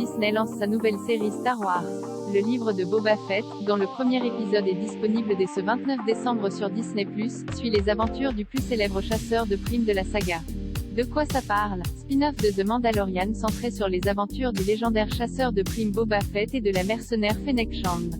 Disney lance sa nouvelle série Star Wars. Le livre de Boba Fett, dont le premier épisode est disponible dès ce 29 décembre sur Disney+, suit les aventures du plus célèbre chasseur de primes de la saga. De quoi ça parle? Spin-off de The Mandalorian centré sur les aventures du légendaire chasseur de primes Boba Fett et de la mercenaire Fennec Shand.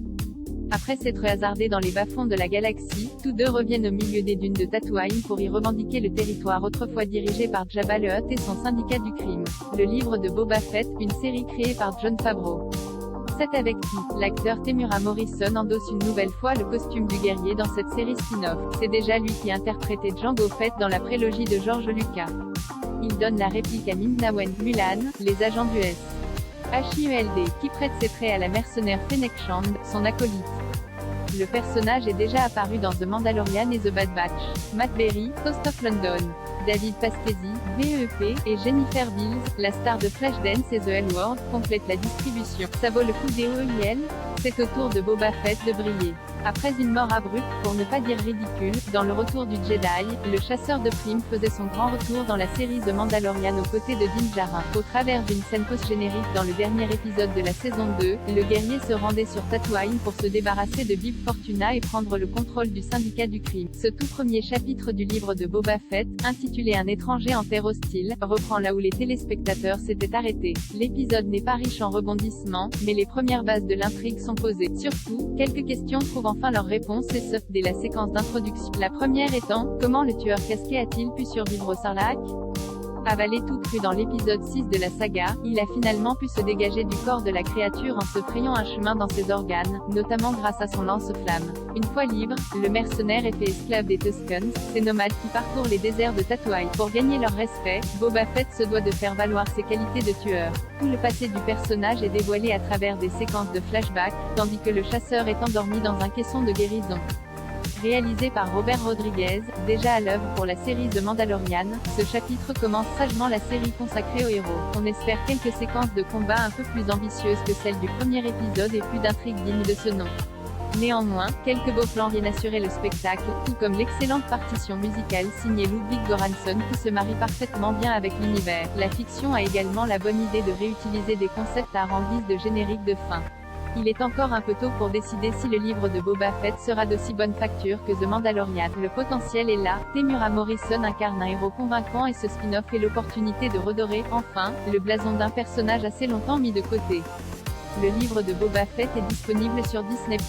Après s'être hasardés dans les bas-fonds de la galaxie, tous deux reviennent au milieu des dunes de Tatooine pour y revendiquer le territoire autrefois dirigé par Jabba le Hutt et son syndicat du crime. Le livre de Boba Fett, une série créée par Jon Favreau. C'est avec qui l'acteur Temuera Morrison endosse une nouvelle fois le costume du guerrier dans cette série spin-off. C'est déjà lui qui interprétait Jango Fett dans la prélogie de George Lucas. Il donne la réplique à Ming-Na Wen, Mulan, les agents du HULD, qui prête ses traits à la mercenaire Fennec Shand, son acolyte. Le personnage est déjà apparu dans The Mandalorian et The Bad Batch. Matt Berry, Coast of London. David Pasquesi, VEP, et Jennifer Beals, la star de Flashdance et The L Word, complètent la distribution. Ça vaut le coup des OIL? C'est au tour de Boba Fett de briller. Après une mort abrupte, pour ne pas dire ridicule, dans Le Retour du Jedi, le chasseur de primes faisait son grand retour dans la série The Mandalorian aux côtés de Din Djarin. Au travers d'une scène post-générique dans le dernier épisode de la saison 2, le guerrier se rendait sur Tatooine pour se débarrasser de Bib Fortuna et prendre le contrôle du syndicat du crime. Ce tout premier chapitre du livre de Boba Fett, intitulé Un étranger en terre hostile, reprend là où les téléspectateurs s'étaient arrêtés. L'épisode n'est pas riche en rebondissements, mais les premières bases de l'intrigue sont posées. Surtout, quelques questions trouvent enfin leur réponse et ce, dès la séquence d'introduction. La première étant, comment le tueur casqué a-t-il pu survivre au Sarlacc? Avalé tout cru dans l'épisode 6 de la saga, il a finalement pu se dégager du corps de la créature en se frayant un chemin dans ses organes, notamment grâce à son lance-flamme. Une fois libre, le mercenaire est fait esclave des Tuskens, ces nomades qui parcourent les déserts de Tatooine. Pour gagner leur respect, Boba Fett se doit de faire valoir ses qualités de tueur. Tout le passé du personnage est dévoilé à travers des séquences de flashback, tandis que le chasseur est endormi dans un caisson de guérison. Réalisé par Robert Rodriguez, déjà à l'œuvre pour la série The Mandalorian, ce chapitre commence sagement la série consacrée aux héros. On espère quelques séquences de combat un peu plus ambitieuses que celles du premier épisode et plus d'intrigues dignes de ce nom. Néanmoins, quelques beaux plans viennent assurer le spectacle, tout comme l'excellente partition musicale signée Ludwig Göransson qui se marie parfaitement bien avec l'univers. La fiction a également la bonne idée de réutiliser des concepts art en guise de générique de fin. Il est encore un peu tôt pour décider si le livre de Boba Fett sera d'aussi bonne facture que The Mandalorian. Le potentiel est là, Temuera Morrison incarne un héros convaincant et ce spin-off est l'opportunité de redorer, enfin, le blason d'un personnage assez longtemps mis de côté. Le livre de Boba Fett est disponible sur Disney+.